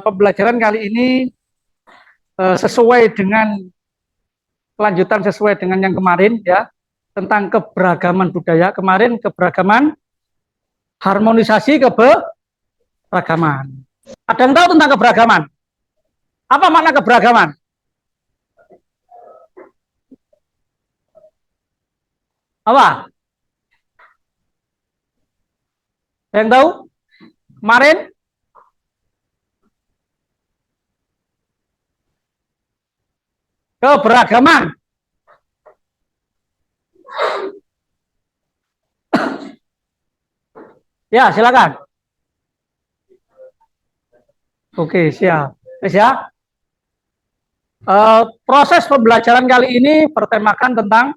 Pembelajaran kali ini sesuai dengan kelanjutan sesuai dengan yang kemarin ya, tentang keberagaman budaya. Kemarin keberagaman, harmonisasi keberagaman. Ada yang tahu tentang keberagaman? Apa makna keberagaman? Apa? Yang tahu? Kemarin keberagaman. Ya, silakan. Oke, siap. Ya. Proses pembelajaran kali ini bertemakan tentang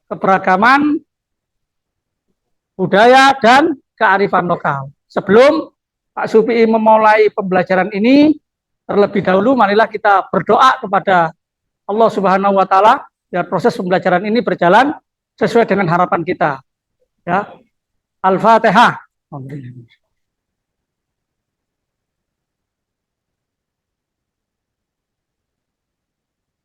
keberagaman budaya dan kearifan lokal. Sebelum Pak Supi memulai pembelajaran ini, terlebih dahulu marilah kita berdoa kepada Allah Subhanahu wa taala biar proses pembelajaran ini berjalan sesuai dengan harapan kita. Ya. Al-Fatihah.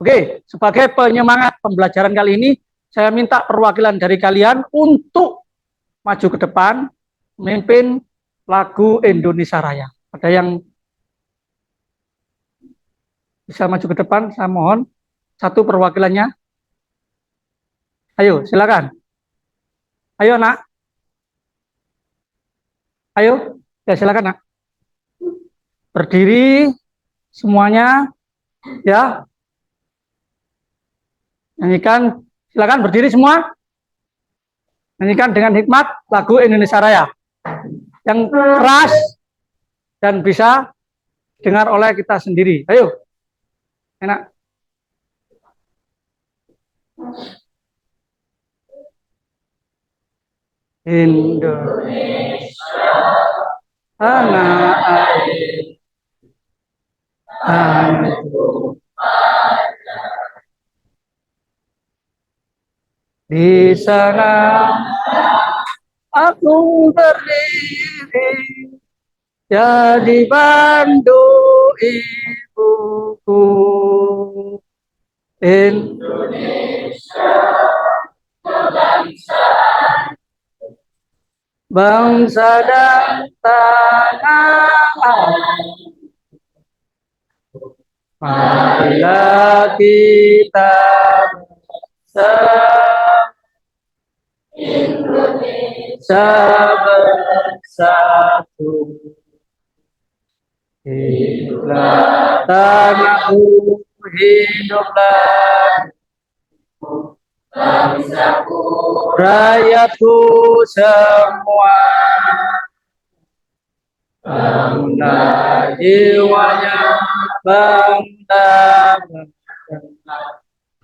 Oke, sebagai penyemangat pembelajaran kali ini, saya minta perwakilan dari kalian untuk maju ke depan, memimpin lagu Indonesia Raya. Ada yang bisa maju ke depan? Saya mohon satu perwakilannya. Ayo, silakan. Ayo, nak. Ayo, ya silakan, nak. Berdiri semuanya, ya. Nyanyikan, silakan berdiri semua. Nyanyikan dengan hikmat lagu Indonesia Raya yang keras dan bisa dengar oleh kita sendiri. Ayo, enak. Indonesia tanah air, tanahku di sana aku berdiri jadi bandu ibuku. Indonesia bangsa, bangsa dan tanah air. Marilah kita Indonesia bersatu. Hiduplah tanahku, hiduplah bangsaku, rakyatku semua. Bangunlah jiwanya, bangsa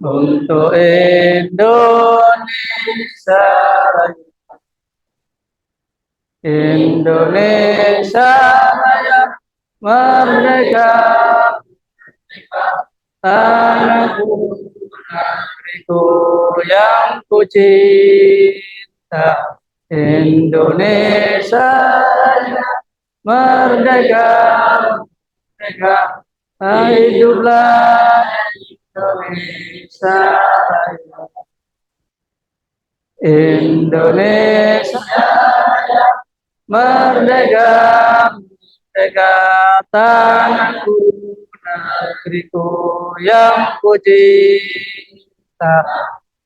untuk Indonesia. Indonesia Raya merdeka, tanahku, negeriku yang ku cinta. Indonesia Raya merdeka, merdeka, hiduplah Indonesia Raya. Indonesia Raya merdeka, merdeka, tanahku, negeriku yang ku cinta.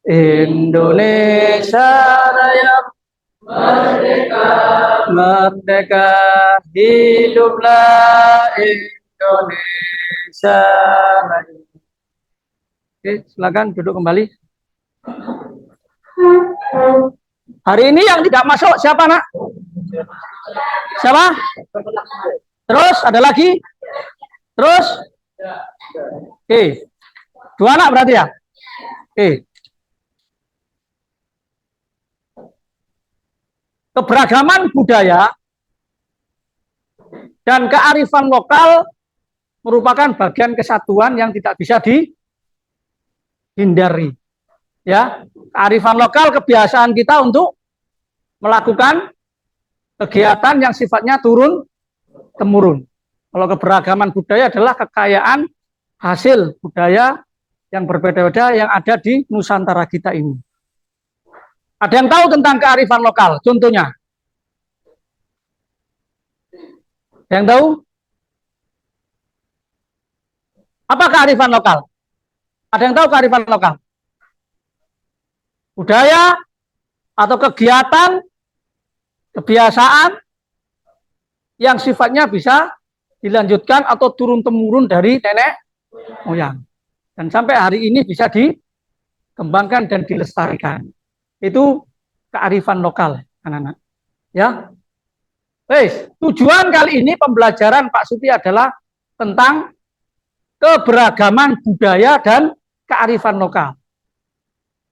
Indonesia Raya merdeka, merdeka, hiduplah Indonesia Raya. Oke, silakan duduk kembali. Hari ini yang tidak masuk siapa, nak? Siapa? Terus ada lagi? Terus? Oke. Dua anak berarti ya? Oke. Keberagaman budaya dan kearifan lokal merupakan bagian kesatuan yang tidak bisa dihindari. Ya, kearifan lokal kebiasaan kita untuk melakukan kegiatan yang sifatnya turun temurun. Kalau keberagaman budaya adalah kekayaan hasil budaya yang berbeda-beda yang ada di Nusantara kita ini. Ada yang tahu tentang kearifan lokal? Contohnya, yang tahu apa kearifan lokal? Ada yang tahu kearifan lokal? Budaya atau kegiatan, kebiasaan yang sifatnya bisa dilanjutkan atau turun-temurun dari nenek moyang. Dan sampai hari ini bisa dikembangkan dan dilestarikan. Itu kearifan lokal, anak-anak. Ya. Tujuan kali ini pembelajaran Pak Suti adalah tentang keberagaman budaya dan kearifan lokal.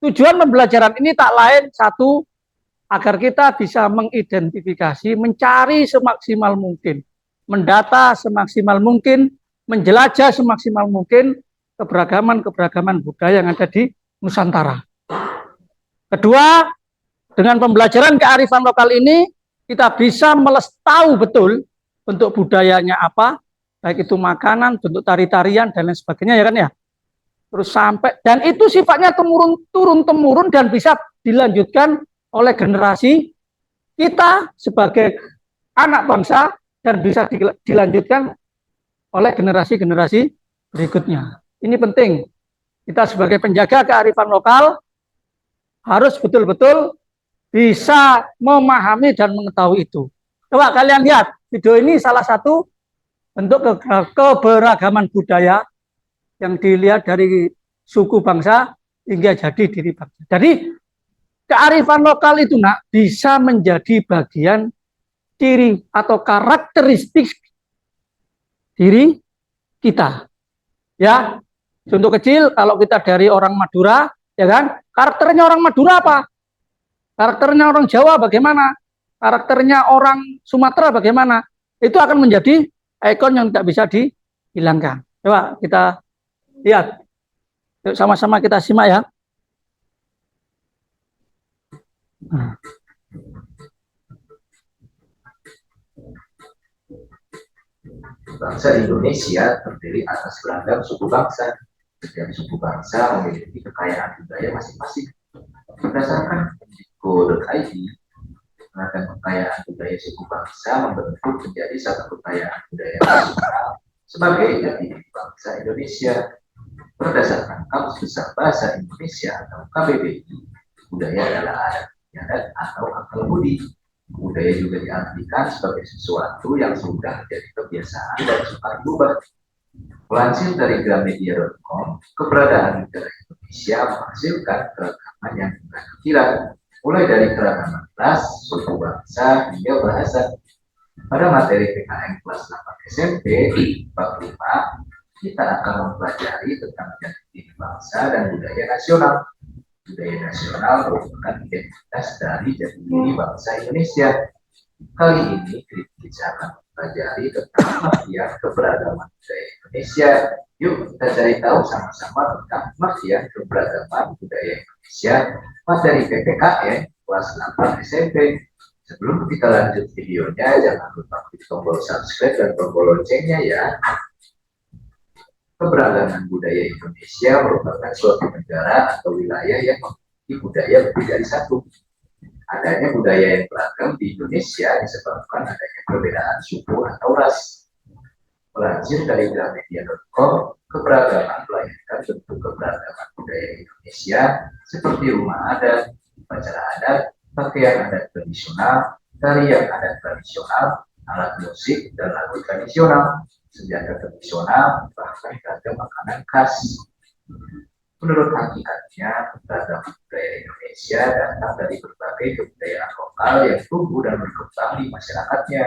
Tujuan pembelajaran ini tak lain satu, agar kita bisa mengidentifikasi, mencari semaksimal mungkin, mendata semaksimal mungkin, menjelajah semaksimal mungkin keberagaman budaya yang ada di Nusantara. Kedua, dengan pembelajaran kearifan lokal ini, kita bisa tahu betul bentuk budayanya apa, baik itu makanan, bentuk tari-tarian, dan lain sebagainya, ya kan ya. Terus sampai, dan itu sifatnya turun-temurun dan bisa dilanjutkan oleh generasi kita sebagai anak bangsa dan bisa dilanjutkan oleh generasi-generasi berikutnya. Ini penting. Kita sebagai penjaga kearifan lokal harus betul-betul bisa memahami dan mengetahui itu. Coba kalian lihat, video ini salah satu bentuk keberagaman budaya yang dilihat dari suku bangsa hingga jadi diri bangsa. Jadi kearifan lokal itu bisa menjadi bagian ciri atau karakteristik diri kita. Ya, contoh kecil kalau kita dari orang Madura, ya kan? Karakternya orang Madura apa? Karakternya orang Jawa bagaimana? Karakternya orang Sumatera bagaimana? Itu akan menjadi ikon yang tidak bisa dihilangkan. Coba kita lihat. Yuk sama-sama kita simak ya. Bangsa Indonesia terdiri atas beragam suku bangsa. Setiap suku bangsa memiliki kekayaan budaya masing-masing. Berdasarkan Unesco.id, beragam kekayaan budaya suku bangsa membentuk menjadi satu kekayaan budaya nasional sebagai jati diri bangsa Indonesia. Berdasarkan Kamus Besar Bahasa Indonesia atau KBBI, budaya adalah adat istiadat atau akal budi. Budaya juga diartikan sebagai sesuatu yang sudah menjadi kebiasaan dan sukar berubah. Melansir dari Gramedia.com, keberadaan negara Indonesia menghasilkan keragaman yang bukan terkira, mulai dari keragaman ras, suku bangsa, hingga bahasa. Pada materi PKN kelas 8 SMP, bab 5, kita akan mempelajari tentang jati diri bangsa dan budaya nasional. Budaya nasional merupakan identitas dari jati diri bangsa Indonesia. Kali ini kita akan mempelajari tentang pengertian keberagaman budaya Indonesia. Yuk kita cari tahu sama-sama tentang pengertian keberagaman budaya Indonesia materi PPKN kelas 8 SMP. Sebelum kita lanjut videonya, jangan lupa klik tombol subscribe dan tombol loncengnya ya. Keberagaman budaya Indonesia merupakan suatu negara atau wilayah yang memiliki budaya lebih dari satu. Adanya budaya yang beragam di Indonesia disebabkan adanya perbedaan suku atau ras. Melansir dari Gramedia.com, keberagaman melahirkan bentuk keberagaman budaya Indonesia seperti rumah adat, upacara adat, pakaian adat tradisional, tarian adat tradisional, alat musik dan lagu tradisional, senjata tradisional, bahkan beragam makanan khas. Menurut hakikatnya, keberagaman budaya Indonesia datang dari berbagai kebudayaan lokal yang tumbuh dan berkembang di masyarakatnya.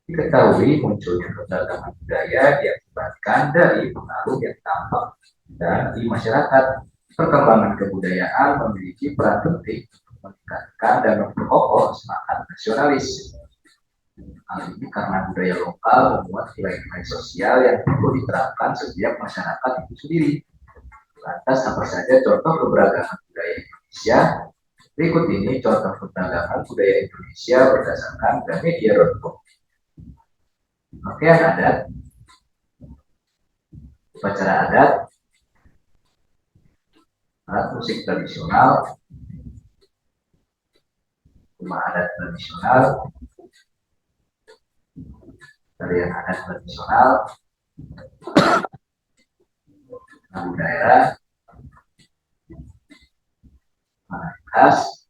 Diketahui munculnya keberagaman budaya diakibatkan dari pengaruh yang tampak dan di masyarakat. Perkembangan kebudayaan memiliki peran penting untuk meningkatkan dan memperkokoh semangat nasionalis. Hal ini karena budaya lokal memuat nilai-nilai sosial yang perlu diterapkan setiap masyarakat itu sendiri. Lantas apa saja contoh keberagaman budaya Indonesia? Berikut ini contoh keberagaman budaya Indonesia berdasarkan Gramedia.com. pakaian adat, upacara adat, alat musik tradisional, rumah adat tradisional, tarian adat tradisional, lagu daerah, makanan khas,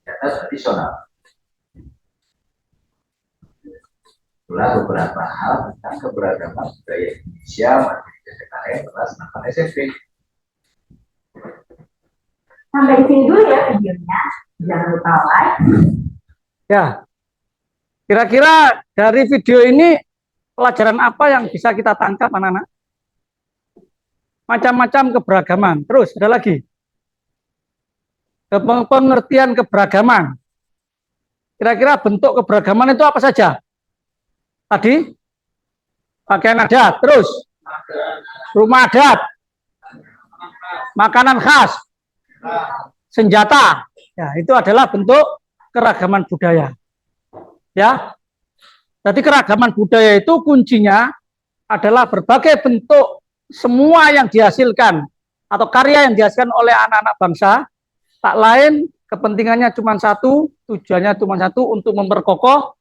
senjata tradisional. Itulah beberapa hal tentang keberagaman budaya Indonesia materi PPKN kelas 8 SMP. Sampai di sini dulu ya videonya. Jangan lupa like. Ya, kira-kira dari video ini pelajaran apa yang bisa kita tangkap anak-anak? Macam-macam keberagaman. Terus ada lagi. Pengertian keberagaman. Kira-kira bentuk keberagaman itu apa saja? Tadi pakaian adat, terus rumah adat, makanan khas, senjata. Ya, itu adalah bentuk keragaman budaya. Ya. Jadi keragaman budaya itu kuncinya adalah berbagai bentuk semua yang dihasilkan atau karya yang dihasilkan oleh anak-anak bangsa, tak lain kepentingannya cuma satu, tujuannya cuma satu, untuk memperkokoh,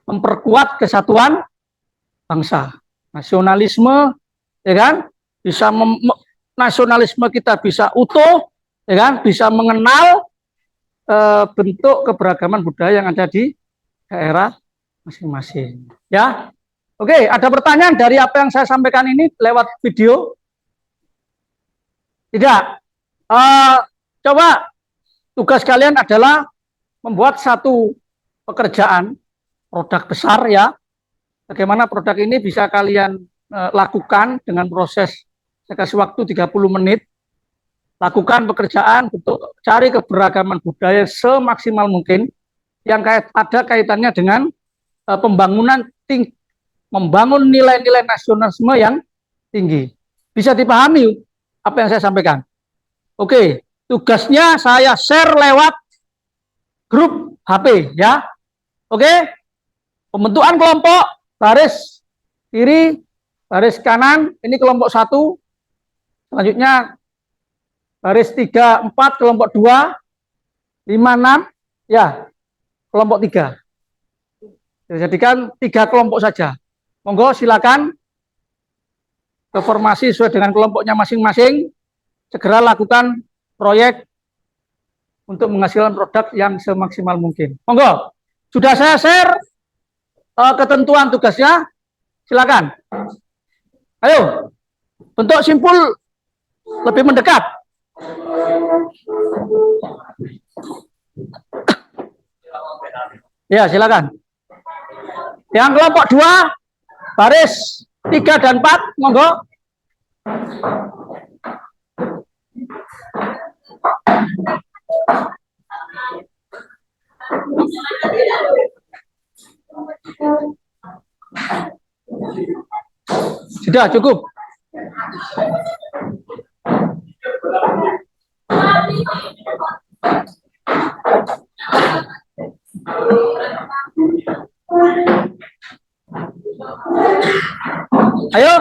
memperkuat kesatuan bangsa. Nasionalisme, ya kan? Bisa nasionalisme kita bisa utuh, ya kan? Bisa mengenal bentuk keberagaman budaya yang ada di daerah masing-masing. Ya, oke. Ada pertanyaan dari apa yang saya sampaikan ini lewat video? Tidak. Coba tugas kalian adalah membuat satu pekerjaan produk besar ya. Bagaimana produk ini bisa kalian lakukan dengan proses, saya kasih waktu 30 menit. Lakukan pekerjaan untuk cari keberagaman budaya semaksimal mungkin yang ada kaitannya dengan pembangunan membangun nilai-nilai nasionalisme yang tinggi. Bisa dipahami apa yang saya sampaikan? Oke, tugasnya saya share lewat grup HP ya. Oke. Pembentukan kelompok, baris kiri, baris kanan, ini kelompok 1. Selanjutnya baris 3, 4, kelompok 2, 5, 6, ya, kelompok 3. Jadikan 3 kelompok saja. Monggo silakan ke formasi sesuai dengan kelompoknya masing-masing. Segera lakukan proyek untuk menghasilkan produk yang semaksimal mungkin. Monggo, sudah saya share ketentuan tugasnya, silakan. Ayo, bentuk simpul lebih mendekat. Ya, silakan. Yang kelompok 2, baris 3 dan 4, monggo. Sudah cukup. Ayo,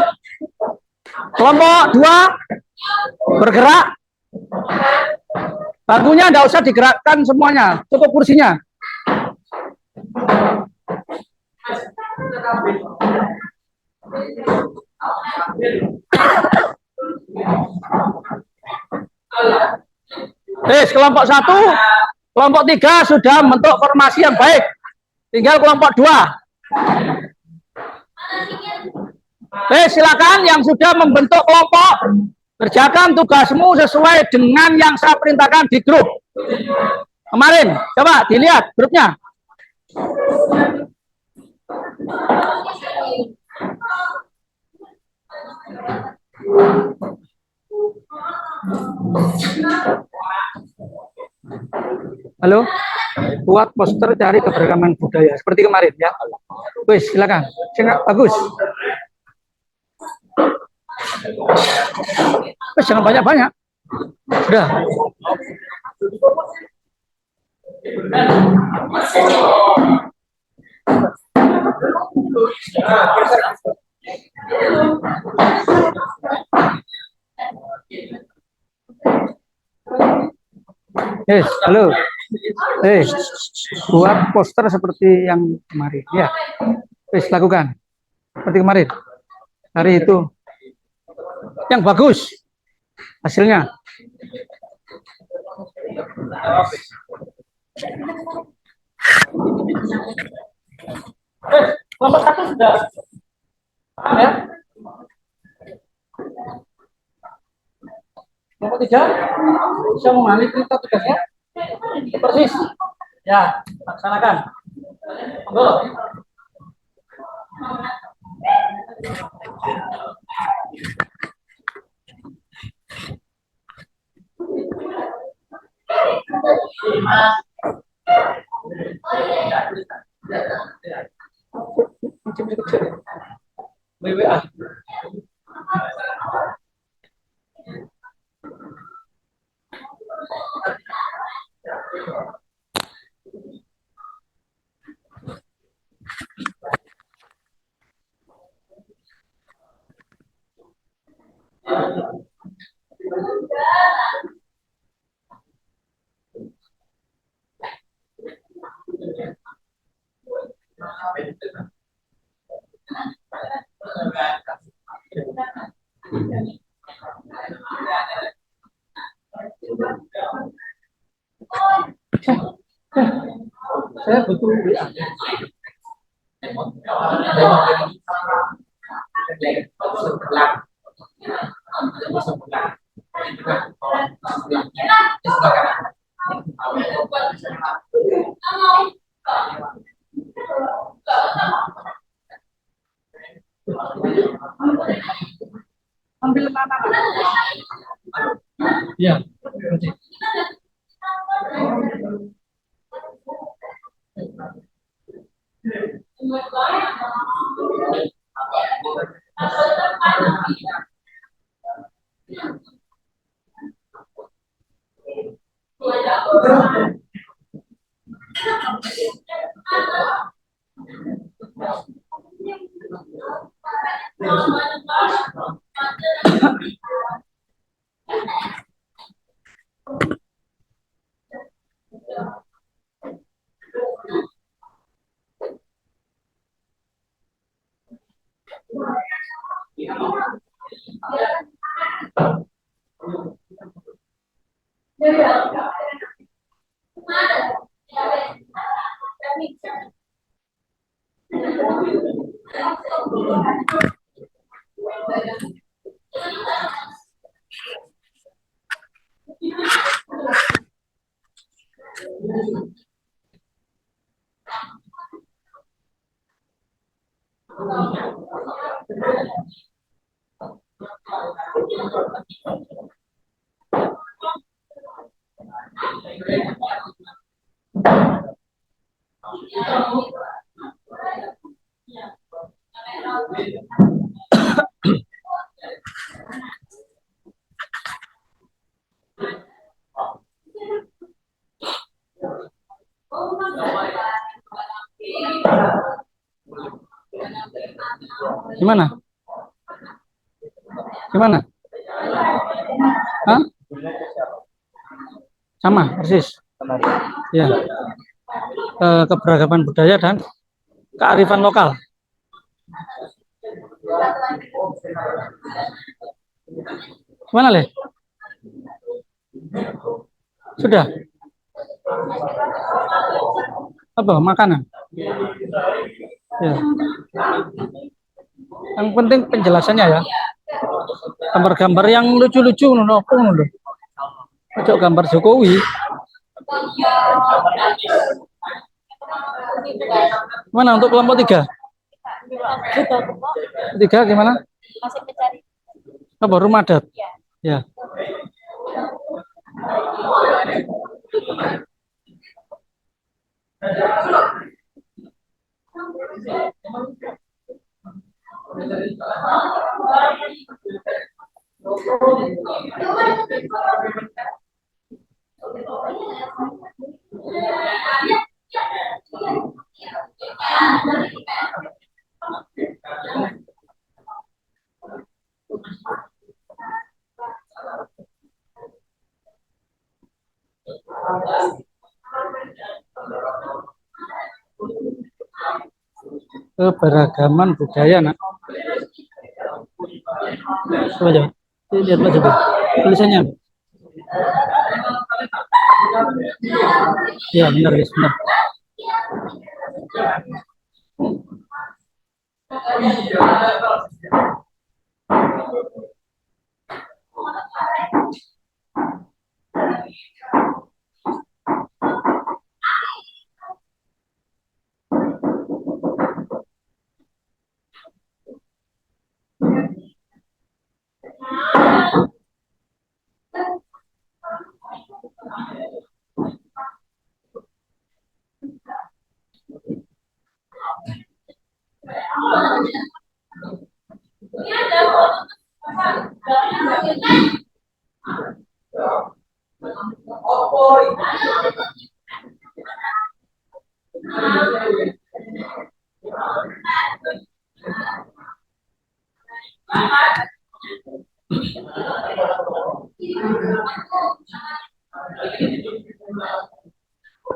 kelompok 2 bergerak. Bangkunya tidak usah digerakkan semuanya, cukup kursinya. Kelompok 1, kelompok 3 sudah membentuk formasi yang baik. Tinggal kelompok 2. Silakan yang sudah membentuk kelompok, kerjakan tugasmu sesuai dengan yang saya perintahkan di grup kemarin. Coba dilihat grupnya. Halo, buat poster cari keberagaman budaya seperti kemarin ya. Wes, silakan. Bagus. Wes, jangan banyak-banyak. Sudah. Halo. Buat poster seperti yang kemarin ya. Lakukan seperti kemarin. Hari itu yang bagus hasilnya. Kelompok satu sudah paham ya? Kelompok tiga bisa memahami cerita tugasnya persis. Ya, laksanakan. Monggo. WWA. Saya butuh WA. Ambil mana? Iya. Gimana? Gimana? Hah? Sama, persis. Ya. Keberagaman budaya dan kearifan lokal. Gimana, Le? Sudah? Apa? Makanan? Ya. Yang penting penjelasannya ya. Gambar-gambar yang lucu-lucu ngono lho. Ojo gambar Jokowi. Mana untuk kelompok 3? 3 gimana? Masih mencari. Oh, baru madat. Ya. Keberagaman budaya, nak. Coba coba. Lihat Pak coba. Tulisannya. Ya, benar guys, benar.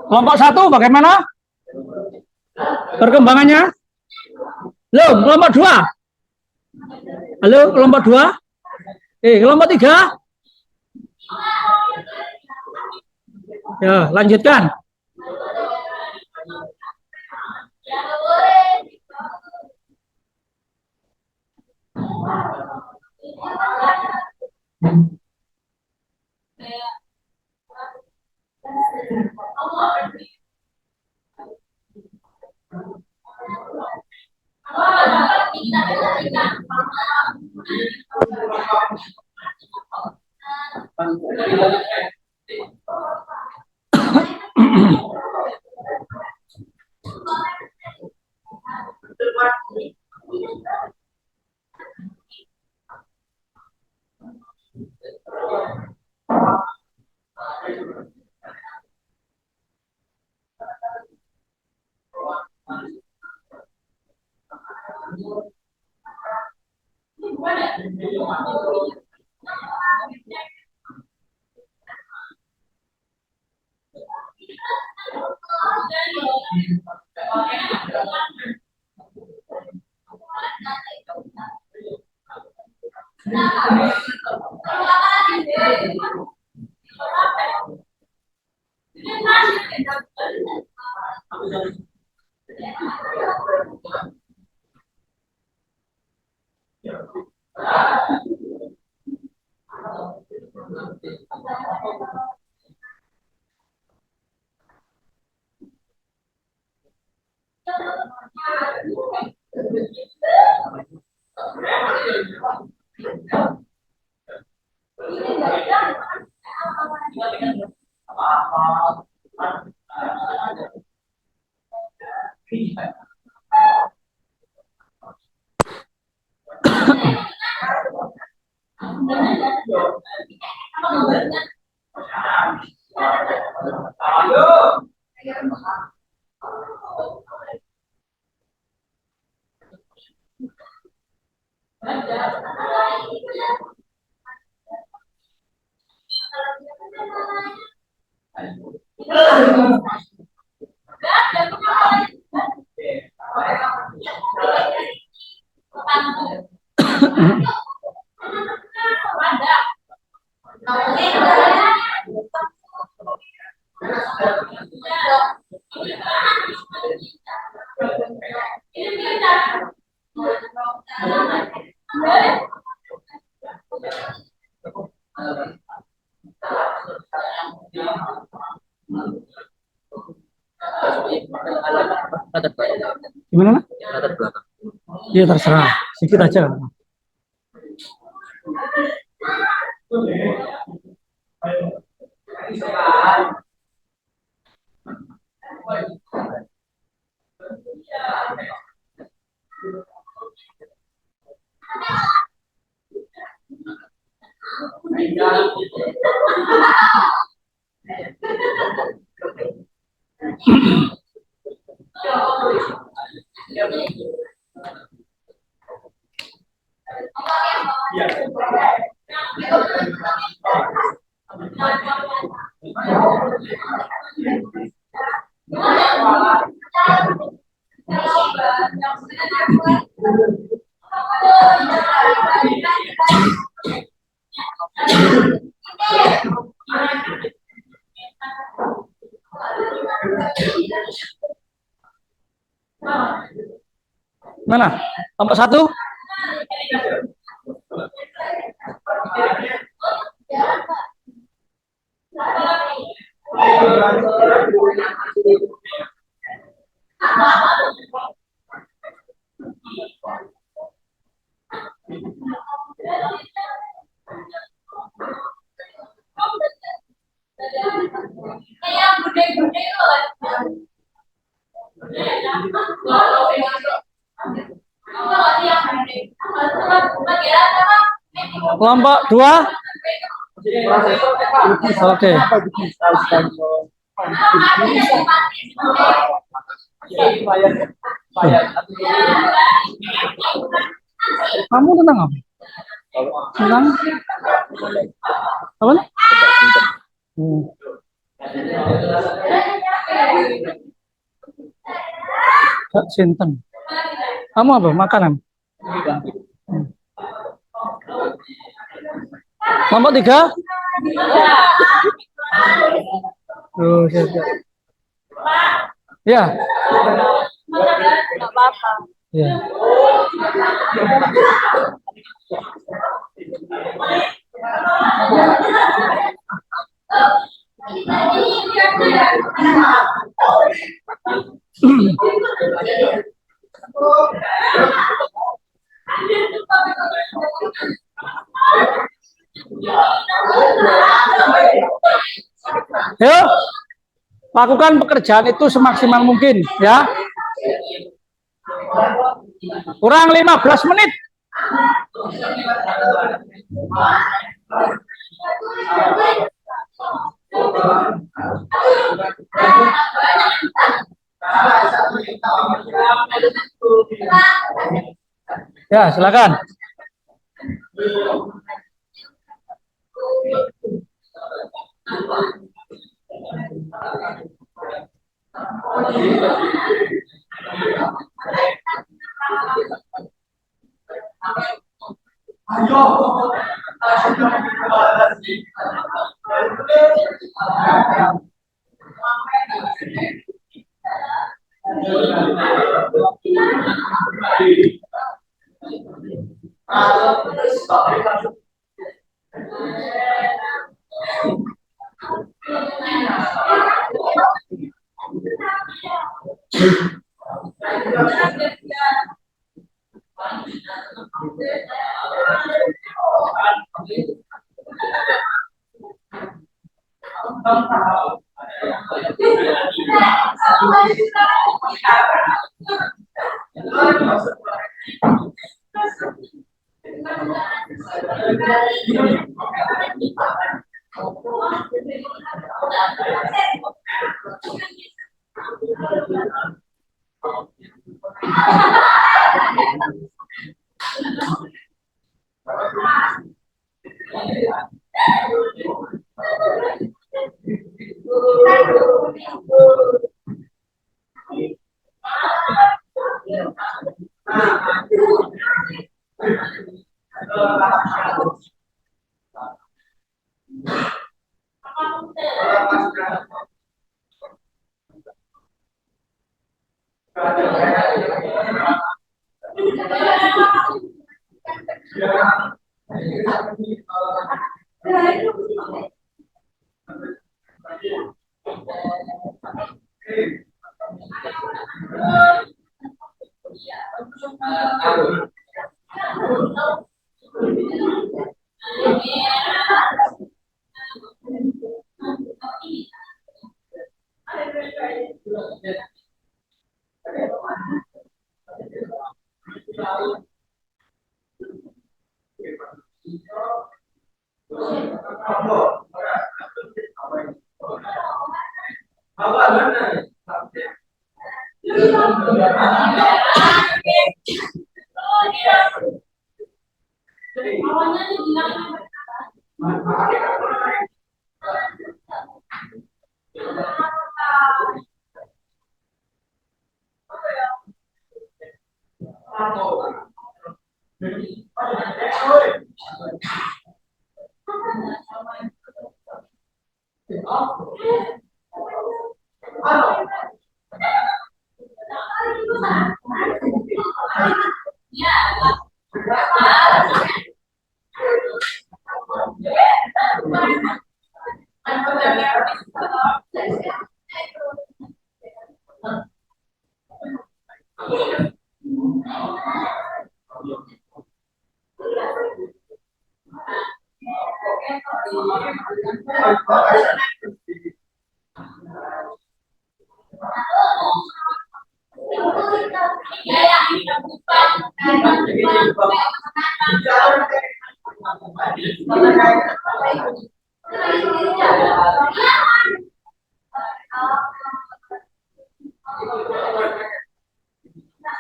Kelompok 1 bagaimana perkembangannya? Loh, kelompok 2. Halo, kelompok 2. Kelompok 3. Ya, lanjutkan. Gimana? Latar belakang. Iya terserah, sedikit aja. Mana? Kelompok satu? Kelompok dua? Oke. Kamu tentang apa? Tentang apa? Kak Sinten. Kamu apa? Makanan? Kelompok tiga? Oh, siap. Ya. Apa-apa. Ya. Yuk, lakukan pekerjaan itu semaksimal mungkin, ya. Kurang 15 menit. Ya, silakan.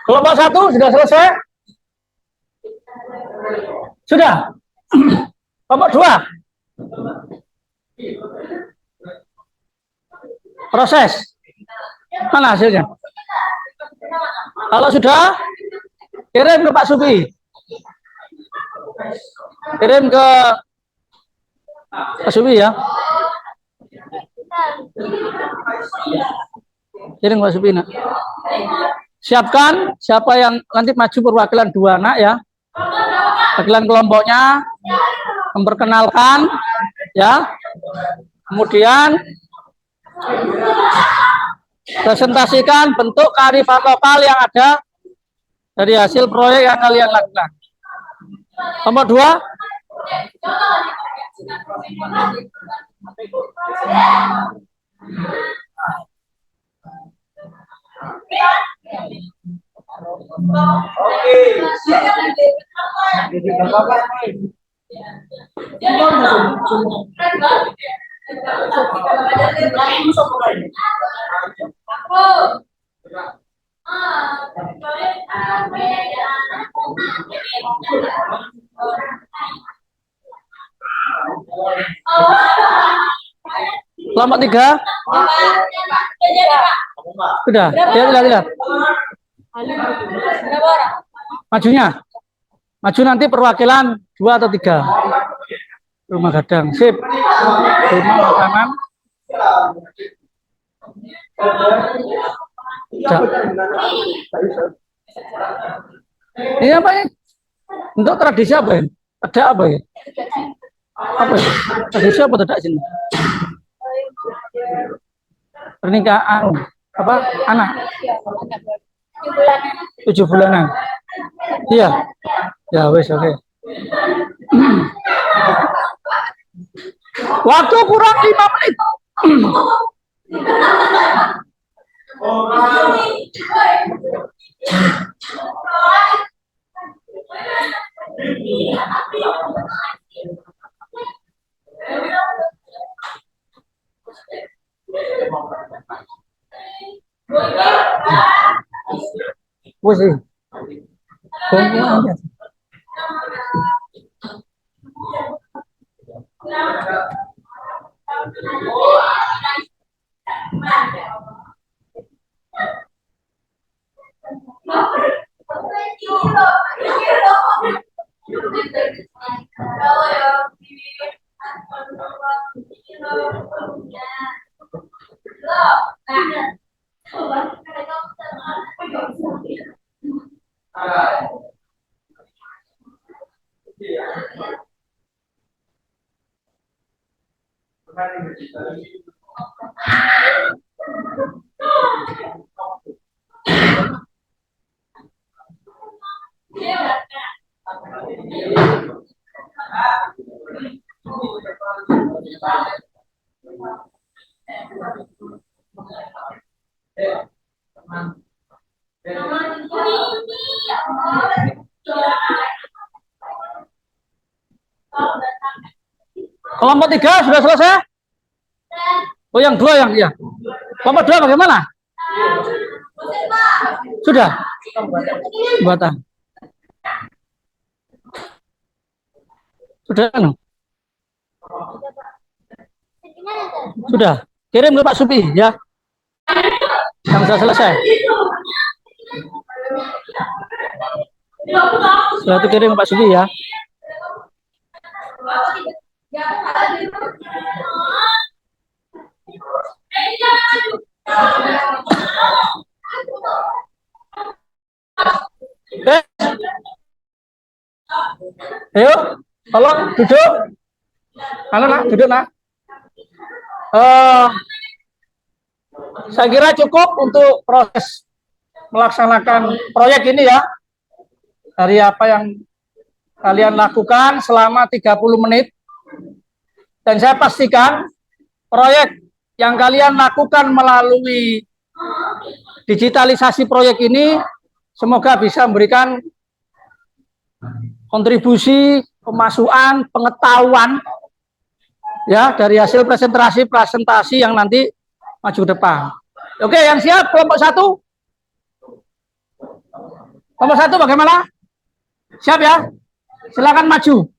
Kelompok 1 sudah selesai? Sudah? Kelompok 2? Proses? Mana hasilnya? Kalau sudah, kirim ke Pak Supi. Kirim ke Pak Supi ya. Kirim ke Pak Supi. Nak. Siapkan siapa yang nanti maju perwakilan 2 anak ya. Perwakilan kelompoknya, memperkenalkan ya. Kemudian presentasikan bentuk kearifan lokal yang ada dari hasil proyek yang kalian lakukan. Nomor 2. Kelompok 3. Sudah. Lihat. Majunya. Maju nanti perwakilan 2 atau 3. Rumah gadang. Sip. Rumah makanan. Ini apa ya? Untuk tradisi apa ya? Ada apa ya? Apa ya? Tradisi apa tidak sini? Pernikahan apa? Anak? 7 bulanan. Iya. Ya wes oke. Waktu kurang 5 menit. Wes sih. Kelompok 3 sudah selesai? Oh, yang 2 yang iya. Kelompok 2 bagaimana? Sudah? Buatan. Sudah no? Sudah. Kirim ke Pak Supi ya. Yang sudah selesai. Sudah dikirim Pak Sugi ya. Oke. Ayo, tolong duduk. Halo nak, duduk nak. Saya kira cukup untuk proses melaksanakan proyek ini ya. Dari apa yang kalian lakukan selama 30 menit. Dan saya pastikan proyek yang kalian lakukan melalui digitalisasi proyek ini semoga bisa memberikan kontribusi, pemasukan, pengetahuan ya dari hasil presentasi yang nanti maju depan. Oke, yang siap kelompok 1? Kelompok 1 bagaimana? Siap ya? Silakan maju.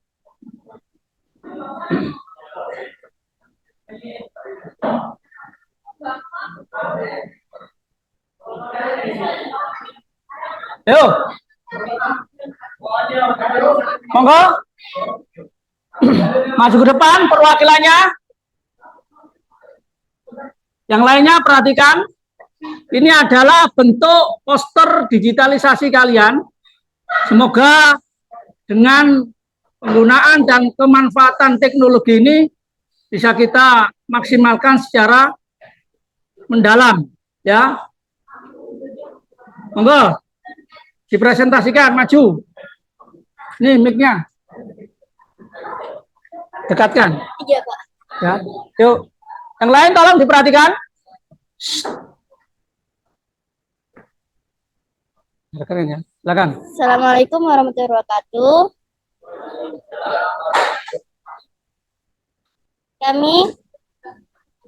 Ayo. Monggo. Maju ke depan perwakilannya. Yang lainnya perhatikan. Ini adalah bentuk poster digitalisasi kalian. Semoga dengan penggunaan dan kemanfaatan teknologi ini bisa kita maksimalkan secara mendalam ya. Monggo dipresentasikan, maju. Nih mic-nya. Dekatkan. Iya, Pak. Ya, yuk. Yang lain tolong diperhatikan. Keren ya. Silakan. Assalamualaikum warahmatullahi wabarakatuh.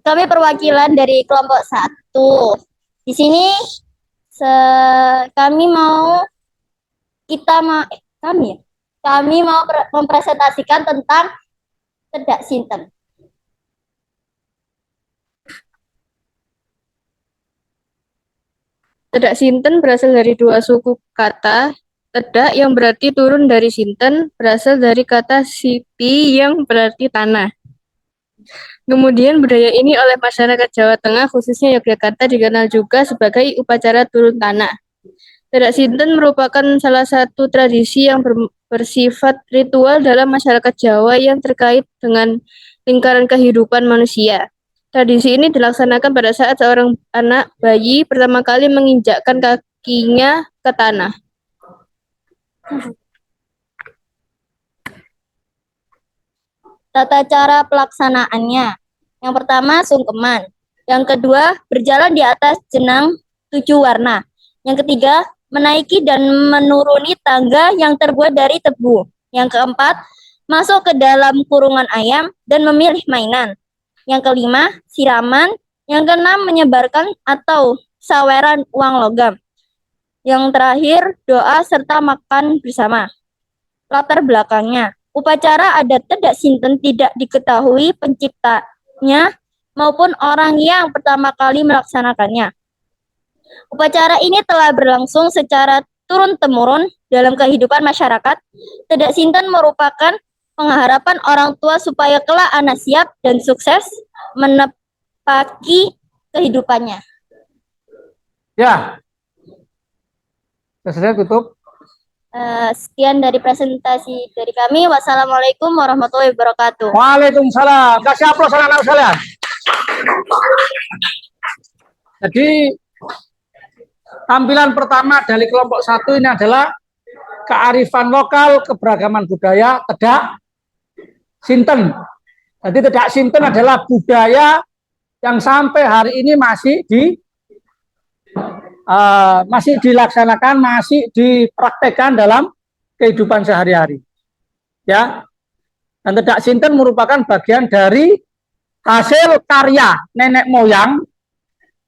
Kami perwakilan dari kelompok 1. Di sini kami mau mempresentasikan tentang Tedak Sinten. Tedak Sinten berasal dari dua suku kata. Tedak yang berarti turun dari Sinten berasal dari kata sipi yang berarti tanah. Kemudian budaya ini oleh masyarakat Jawa Tengah khususnya Yogyakarta dikenal juga sebagai upacara turun tanah. Tedak Sinten merupakan salah satu tradisi yang bersifat ritual dalam masyarakat Jawa yang terkait dengan lingkaran kehidupan manusia. Tradisi ini dilaksanakan pada saat seorang anak bayi pertama kali menginjakkan kakinya ke tanah. Tata cara pelaksanaannya. Yang pertama, sungkeman. Yang kedua, berjalan di atas jenang 7 warna. Yang ketiga, menaiki dan menuruni tangga yang terbuat dari tebu. Yang keempat, masuk ke dalam kurungan ayam dan memilih mainan. Yang kelima, siraman. Yang keenam, menyebarkan atau saweran uang logam. Yang terakhir, doa serta makan bersama. Latar belakangnya, upacara adat Tedak Sinten tidak diketahui penciptanya maupun orang yang pertama kali melaksanakannya. Upacara ini telah berlangsung secara turun-temurun dalam kehidupan masyarakat. Tedak Sinten merupakan pengharapan orang tua supaya kelak anak siap dan sukses menepaki kehidupannya. Ya. Saya tutup. Sekian dari presentasi dari kami. Wassalamualaikum warahmatullahi wabarakatuh. Waalaikumsalam. Kasih aplaus anak-anak sekalian. Jadi tampilan pertama dari kelompok 1 ini adalah kearifan lokal, keberagaman budaya Tedak Sinten. Jadi Tedak Sinten adalah budaya yang sampai hari ini masih dilaksanakan, masih dipraktekkan dalam kehidupan sehari-hari. Ya. Dan Tedak Sinten merupakan bagian dari hasil karya nenek moyang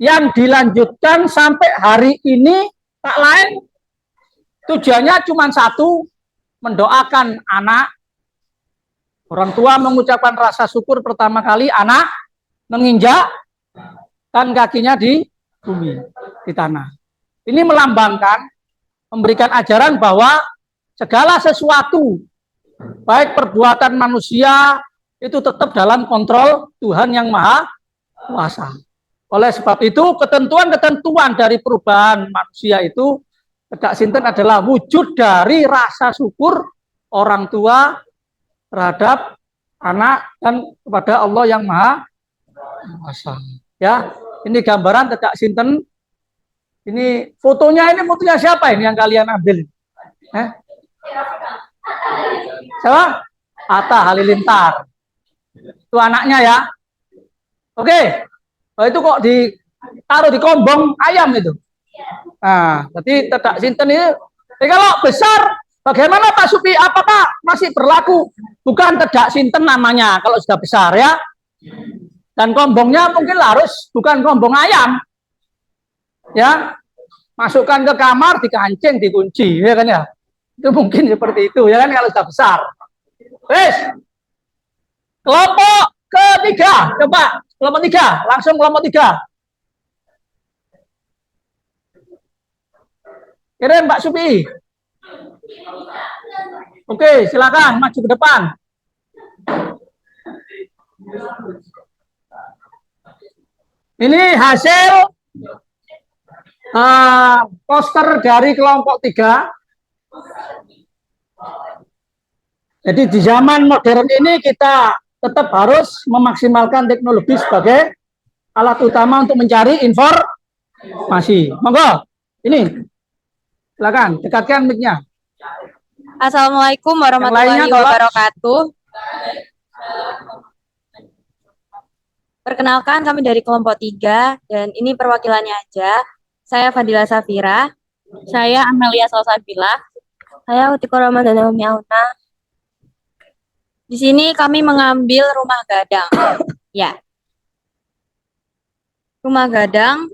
yang dilanjutkan sampai hari ini. Tak lain tujuannya cuma satu, mendoakan anak. Orang tua mengucapkan rasa syukur pertama kali anak menginjakkan kakinya di bumi, di tanah. Ini melambangkan, memberikan ajaran bahwa segala sesuatu, baik perbuatan manusia, itu tetap dalam kontrol Tuhan yang Maha Kuasa. Oleh sebab itu, ketentuan-ketentuan dari perubahan manusia itu kedak sinten adalah wujud dari rasa syukur orang tua terhadap anak dan kepada Allah yang Maha Kuasa. Ya, ini gambaran kedak sinten. Ini fotonya siapa ini yang kalian ambil? Siapa? Atta Halilintar. Itu anaknya ya. Oke. Oh, itu kok ditaruh di kombong ayam itu. Nah, jadi tidak sinten ini. Kalau besar, bagaimana Pak Supi? Apakah masih berlaku? Bukan tidak sinten namanya kalau sudah besar ya. Dan kombongnya mungkin harus bukan kombong ayam. Ya, masukkan ke kamar, dikancing, dikunci, ya kan ya. Itu mungkin seperti itu ya kan kalau sudah besar. Wes. Kelompok ketiga, coba kelompok tiga, langsung kelompok tiga. Kirim Pak Supi. Oke, silakan maju ke depan. Ini hasil poster dari kelompok tiga. Jadi di zaman modern ini kita tetap harus memaksimalkan teknologi sebagai alat utama untuk mencari informasi. Monggo, ini silakan dekatkan mic-nya. Assalamualaikum warahmatullahi wabarakatuh. Perkenalkan, kami dari kelompok 3 dan ini perwakilannya aja. Saya Fadila Safira. Saya Amelia Salsabila. Saya Utiko Ramadhana Umi Auna. Di sini kami mengambil rumah gadang. Ya. Rumah gadang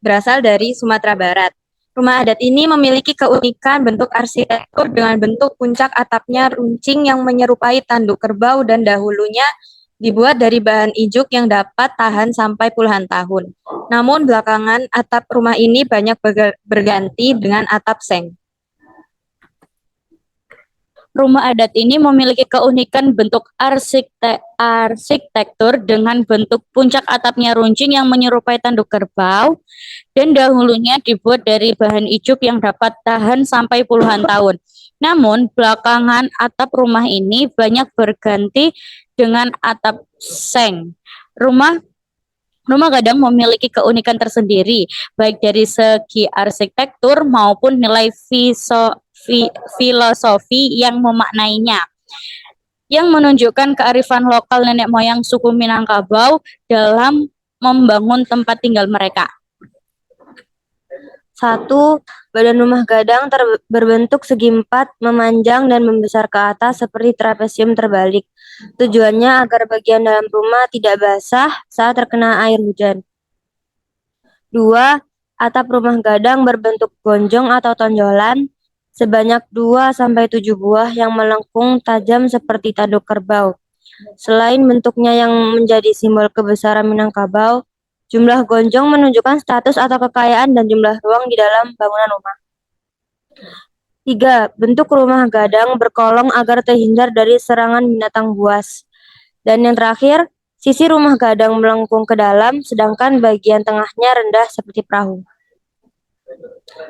berasal dari Sumatera Barat. Rumah adat ini memiliki keunikan bentuk arsitektur dengan bentuk puncak atapnya runcing yang menyerupai tanduk kerbau dan dahulunya dibuat dari bahan ijuk yang dapat tahan sampai puluhan tahun. Namun belakangan atap rumah ini banyak berganti dengan atap seng. Rumah adat ini memiliki keunikan bentuk arsitektur dengan bentuk puncak atapnya runcing yang menyerupai tanduk kerbau dan dahulunya dibuat dari bahan ijuk yang dapat tahan sampai puluhan tahun. Namun belakangan atap rumah ini banyak berganti dengan atap seng. Rumah gadang memiliki keunikan tersendiri baik dari segi arsitektur maupun nilai filosofi yang memaknainya, yang menunjukkan kearifan lokal nenek moyang suku Minangkabau dalam membangun tempat tinggal mereka. 1. Badan rumah gadang berbentuk segi empat, memanjang dan membesar ke atas seperti trapesium terbalik. Tujuannya agar bagian dalam rumah tidak basah saat terkena air hujan. 2. Atap rumah gadang berbentuk gonjong atau tonjolan sebanyak 2-7 buah yang melengkung tajam seperti tanduk kerbau. Selain bentuknya yang menjadi simbol kebesaran Minangkabau, jumlah gonjong menunjukkan status atau kekayaan dan jumlah ruang di dalam bangunan rumah. 3. Bentuk rumah gadang berkolong agar terhindar dari serangan binatang buas. Dan yang terakhir, sisi rumah gadang melengkung ke dalam, sedangkan bagian tengahnya rendah seperti perahu.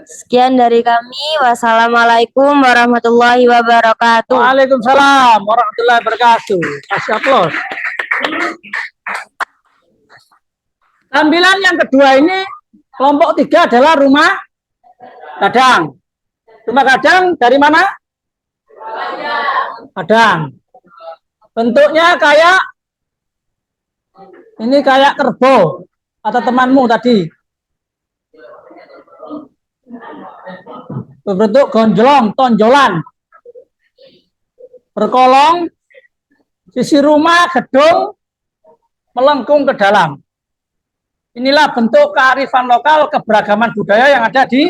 Sekian dari kami. Wassalamualaikum warahmatullahi wabarakatuh. Waalaikumsalam warahmatullahi wabarakatuh. Kasih aplaus. Tampilan yang kedua ini kelompok 3 adalah rumah gadang. Rumah gadang dari mana? Gadang. Bentuknya kayak kerbau atau temanmu tadi. Berbentuk tonjolan. Berkolong, sisi rumah gedung melengkung ke dalam. Inilah bentuk kearifan lokal keberagaman budaya yang ada di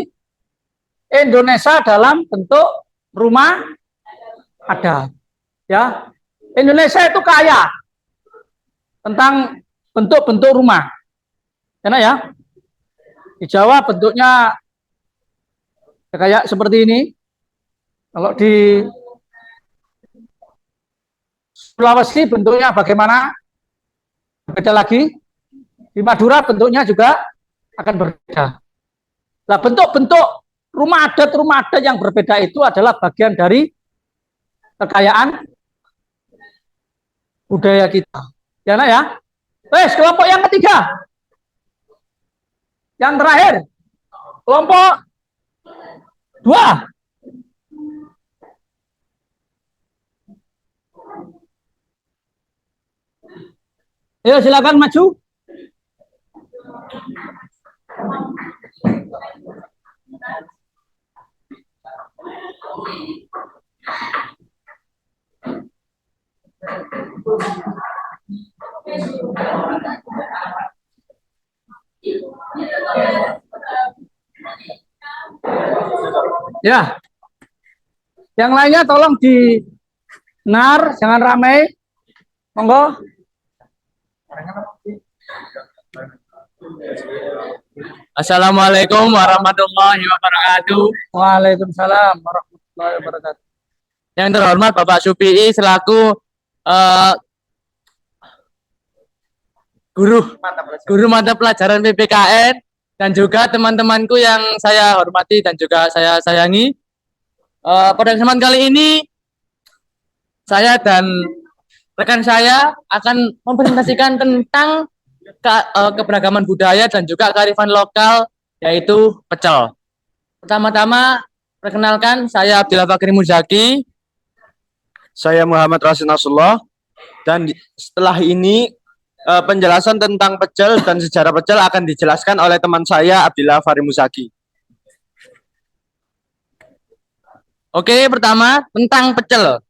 Indonesia dalam bentuk rumah adat. Ya, Indonesia itu kaya tentang bentuk-bentuk rumah. Enak ya? Di Jawa bentuknya kayak seperti ini. Kalau di Sulawesi bentuknya bagaimana? Berbeda lagi. Di Madura bentuknya juga akan berbeda. Nah, bentuk-bentuk rumah adat yang berbeda itu adalah bagian dari kekayaan budaya kita. Ya, nak ya. Wes, kelompok yang ketiga. Yang terakhir. Kelompok 2. Ayo silakan maju. Ya. Yang lainnya tolong dinar, jangan ramai. Monggo. Assalamualaikum warahmatullahi wabarakatuh. Waalaikumsalam warahmatullahi wabarakatuh. Yang terhormat Bapak Supii selaku guru mata pelajaran PPKN dan juga teman-temanku yang saya hormati dan juga saya sayangi. Pada kesempatan kali ini saya dan rekan saya akan mempresentasikan tentang keberagaman budaya dan juga kearifan lokal, yaitu pecel. Pertama-tama, perkenalkan, saya Abdillah Fakri Muzaki. Saya Muhammad Rasul Nasrullah, dan setelah ini penjelasan tentang pecel dan sejarah pecel akan dijelaskan oleh teman saya Abdillah Fakri Muzaki. Oke, pertama tentang pecel.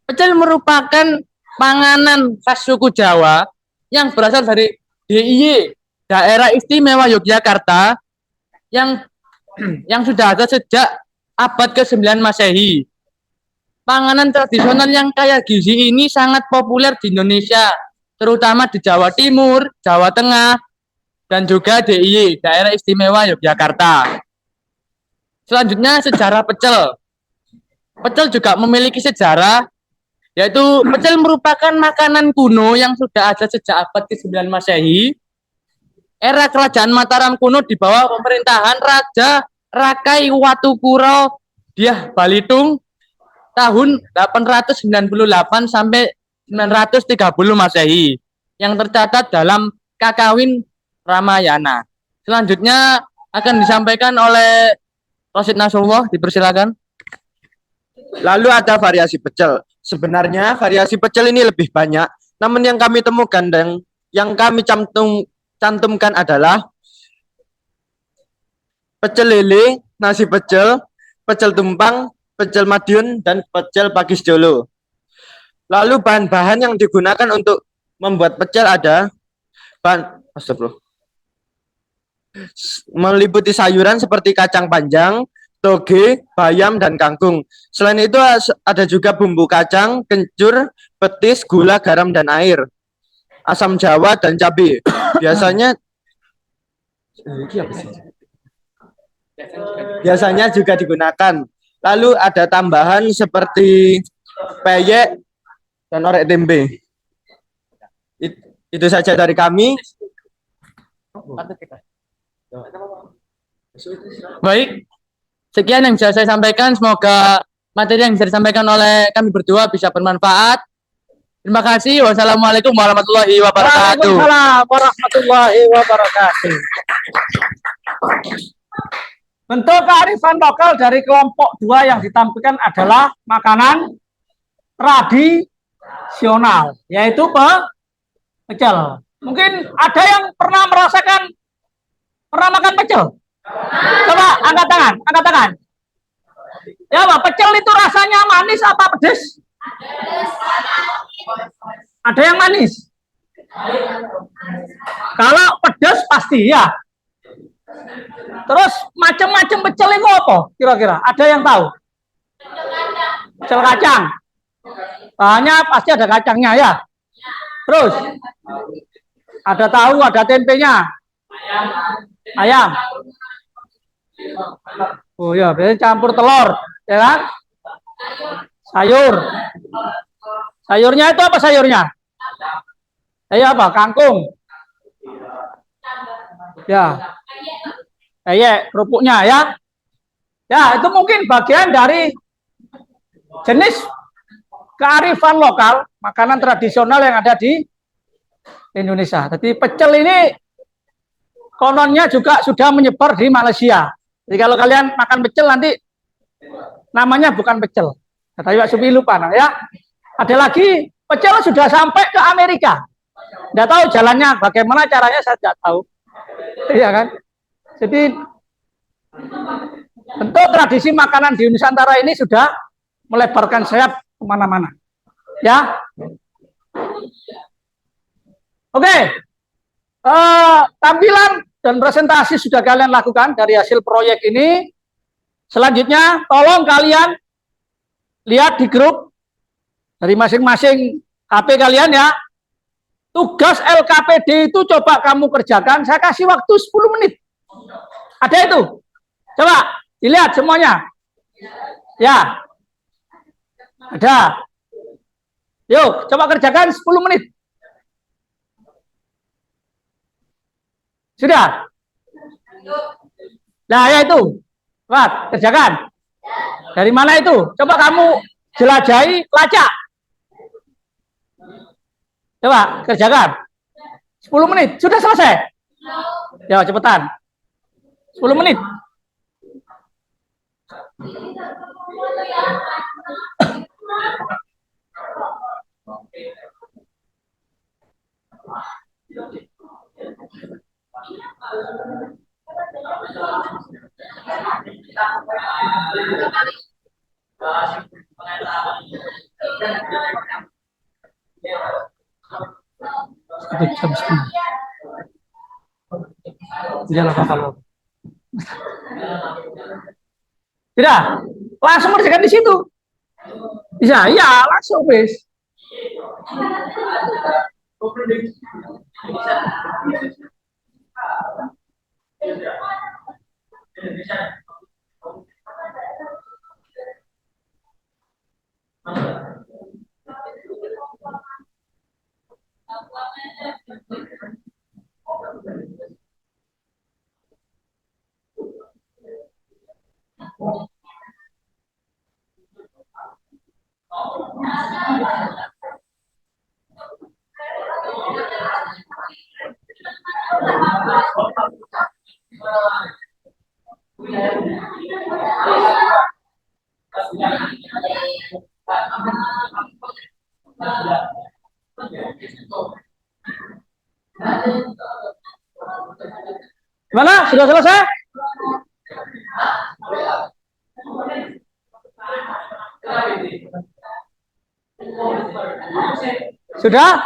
Pecel merupakan panganan khas suku Jawa yang berasal dari DIY, Daerah Istimewa Yogyakarta, yang sudah ada sejak abad ke-9 Masehi. Panganan tradisional yang kaya gizi ini sangat populer di Indonesia, terutama di Jawa Timur, Jawa Tengah, dan juga DIY, Daerah Istimewa Yogyakarta. Selanjutnya, sejarah pecel. Pecel juga memiliki sejarah, yaitu pecel merupakan makanan kuno yang sudah ada sejak abad ke-9 Masehi. Era kerajaan Mataram kuno di bawah pemerintahan Raja Rakai Watukuro Dyah Balitung tahun 898 sampai 930 Masehi yang tercatat dalam Kakawin Ramayana. Selanjutnya akan disampaikan oleh Rosid Nasrullah, dipersilakan. Lalu ada variasi pecel. Sebenarnya variasi pecel ini lebih banyak, namun yang kami temukan dan yang kami cantumkan adalah pecel lele, nasi pecel, pecel tumpang, pecel Madiun, dan pecel Pakis Jolo. Lalu bahan-bahan yang digunakan untuk membuat pecel ada meliputi sayuran seperti kacang panjang, toge, bayam, dan kangkung. Selain itu ada juga bumbu kacang, kencur, petis, gula, garam, dan air, asam jawa, dan cabai. Biasanya juga digunakan. Lalu ada tambahan seperti peyek dan orek tempe. Itu saja dari kami. Baik, sekian yang bisa saya sampaikan. Semoga materi yang bisa disampaikan oleh kami berdua bisa bermanfaat. Terima kasih. Wassalamualaikum warahmatullahi wabarakatuh. Waalaikumsalam warahmatullahi wabarakatuh. Bentuk kearifan lokal dari kelompok 2 yang ditampilkan adalah makanan tradisional, yaitu pecel. Mungkin ada yang pernah makan pecel? Coba angkat tangan. Ya, Pak, pecel itu rasanya manis apa pedas? Ada yang manis? Kalau pedas pasti ya. Terus macam-macam pecel itu apa? Kira-kira ada yang tahu? Pecel kacang. Bahannya pasti ada kacangnya ya. Terus ada tahu, ada tempenya. Ayam. Oh ya, biasanya campur telur, ya kan? Sayur. Sayurnya itu apa sayurnya? Apa? Kangkung. Ya. Kerupuknya ya. Ya, itu mungkin bagian dari jenis kearifan lokal, makanan tradisional yang ada di Indonesia. Jadi pecel ini kononnya juga sudah menyebar di Malaysia. Jadi kalau kalian makan pecel nanti namanya bukan pecel. Kata Pak Supi lupa ya. Ada lagi pecel sudah sampai ke Amerika. Tidak tahu jalannya, bagaimana caranya saya tidak tahu. Iya kan? Jadi bentuk tradisi makanan di Nusantara ini sudah melebarkan sayap kemana-mana. Ya. Oke. Tampilan dan presentasi sudah kalian lakukan dari hasil proyek ini. Selanjutnya, tolong kalian lihat di grup dari masing-masing HP kalian ya. Tugas LKPD itu coba kamu kerjakan, saya kasih waktu 10 menit. Ada itu? Coba dilihat semuanya. Ya. Ada. Yuk, coba kerjakan 10 menit. Sudah? Nah, ya itu. Coba kerjakan. Dari mana itu? Coba kamu jelajahi, lacak. Coba kerjakan. 10 menit. Sudah selesai? Ya, cepetan. 10 menit. Jam 10. Tidak kalau. Tidak, langsung kerjakan di situ. Bisa, iya langsung wis. Gimana? Sudah selesai? Sudah?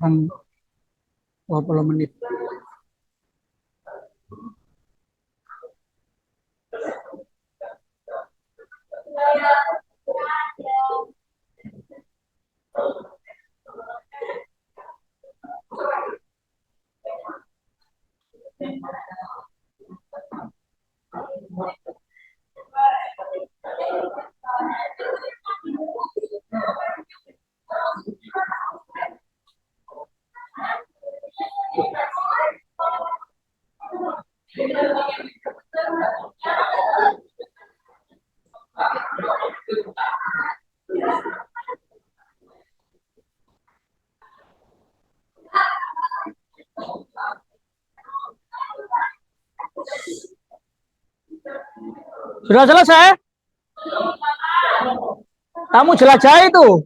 kurang 20 menit. Sudah selesai? Kamu jelajah itu.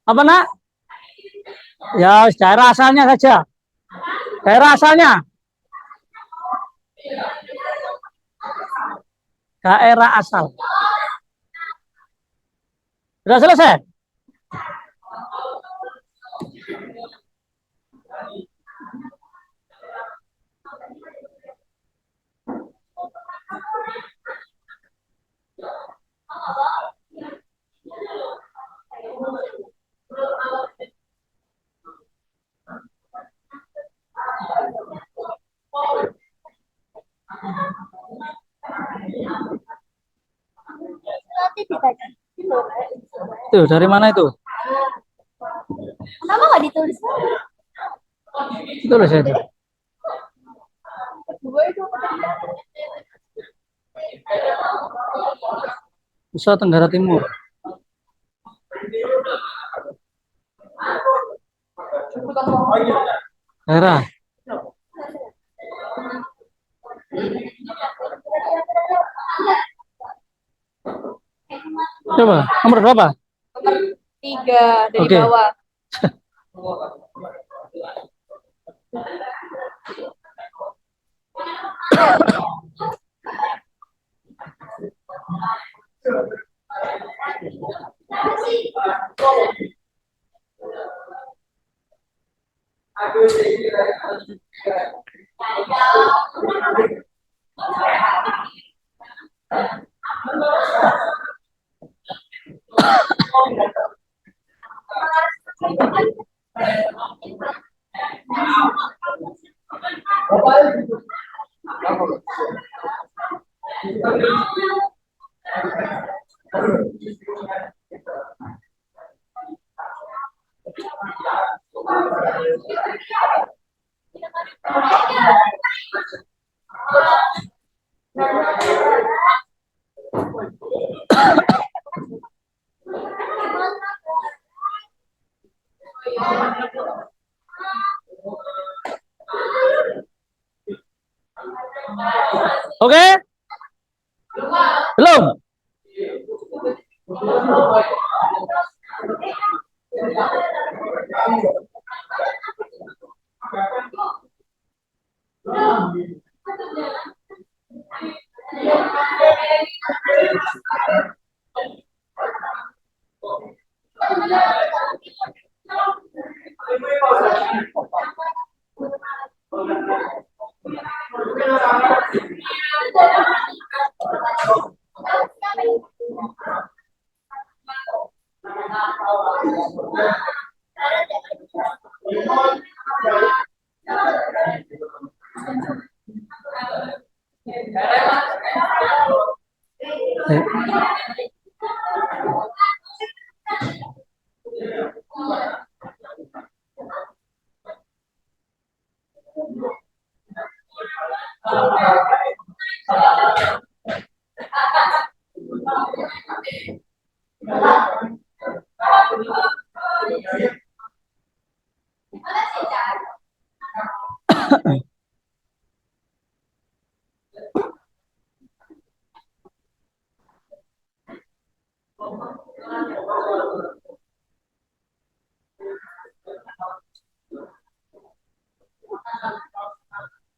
Apa nak? Ya, daerah asalnya saja. Daerah asalnya. Daerah asal. Sudah selesai? Tuh, dari mana itu? Kenapa nggak ditulis? Tulis itu. Nusa Tenggara Timur. Daerah. Coba, nomor berapa? Nomor 3 dari Oke. bawah. Oke? Belum?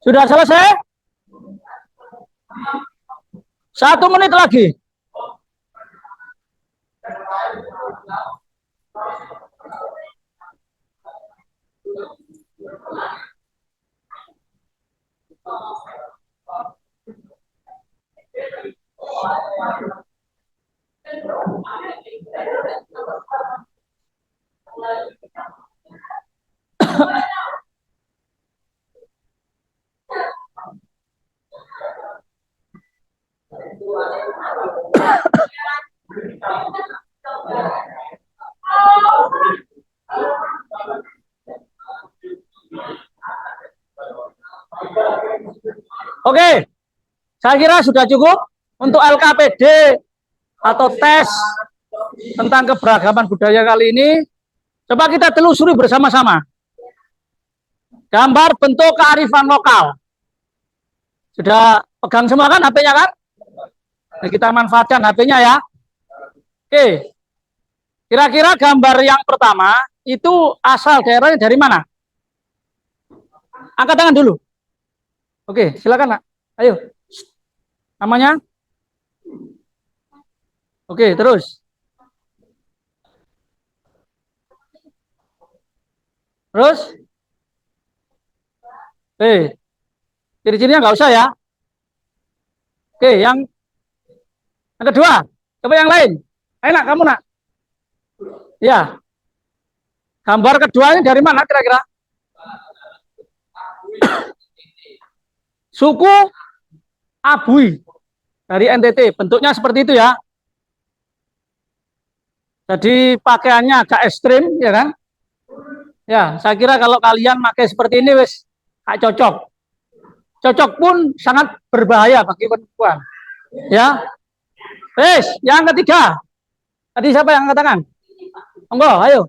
Sudah selesai? 1 menit lagi. Oke, saya kira sudah cukup untuk LKPD atau tes tentang keberagaman budaya kali ini. Coba kita telusuri bersama-sama. Gambar bentuk kearifan lokal. Sudah pegang semua kan HP-nya kan? Nah, kita manfaatkan HP-nya ya. Oke. Kira-kira gambar yang pertama itu asal daerahnya dari mana? Angkat tangan dulu. Oke, silakan Nak. Ayo. Namanya? Oke, terus. Terus? Ciri-cirinya nggak usah ya. Oke, yang kedua. Coba yang lain. Ayo Nak, kamu Nak. Ya. Gambar kedua ini dari mana kira-kira? Suku Abui dari NTT. Bentuknya seperti itu ya. Jadi pakaiannya agak ekstrim, ya kan? Ya, saya kira kalau kalian pakai seperti ini, wes cocok. Cocok pun sangat berbahaya bagi perempuan. Ya. Wes, yang ketiga. Tadi siapa yang angkat tangan? Monggo, ayo.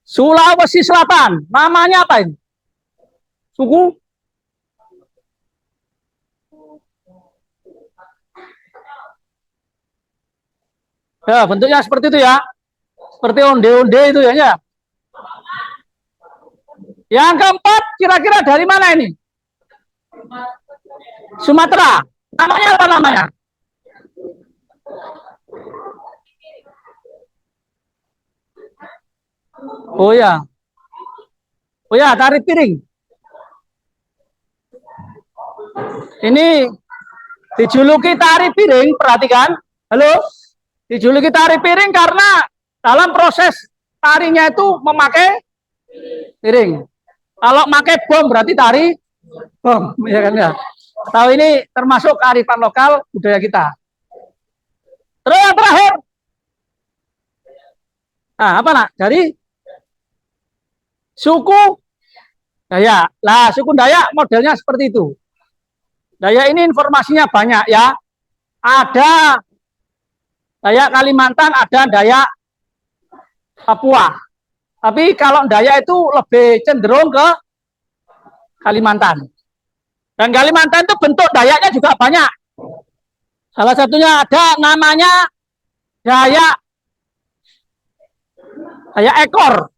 Sulawesi Selatan. Namanya apa ini? Suku? Ya, bentuknya seperti itu ya. Seperti onde-onde itu ya. Ya. Yang keempat, kira-kira dari mana ini? Sumatera. Namanya apa namanya? Oh ya. Oh ya, tari piring. Ini dijuluki tari piring, perhatikan. Halo? Dijuluki tari piring karena dalam proses tarinya itu memakai piring. Kalau pakai bom berarti tari bom, ya kan ya. Tahu ini termasuk kearifan lokal budaya kita. Terus yang terakhir. Nah, apa Nak? Dari suku Dayak. Lah, suku Dayak modelnya seperti itu. Dayak ini informasinya banyak ya. Ada Dayak Kalimantan, ada Dayak Papua. Tapi kalau Dayak itu lebih cenderung ke Kalimantan. Dan Kalimantan itu bentuk Dayaknya juga banyak. Salah satunya ada namanya Dayak ekor.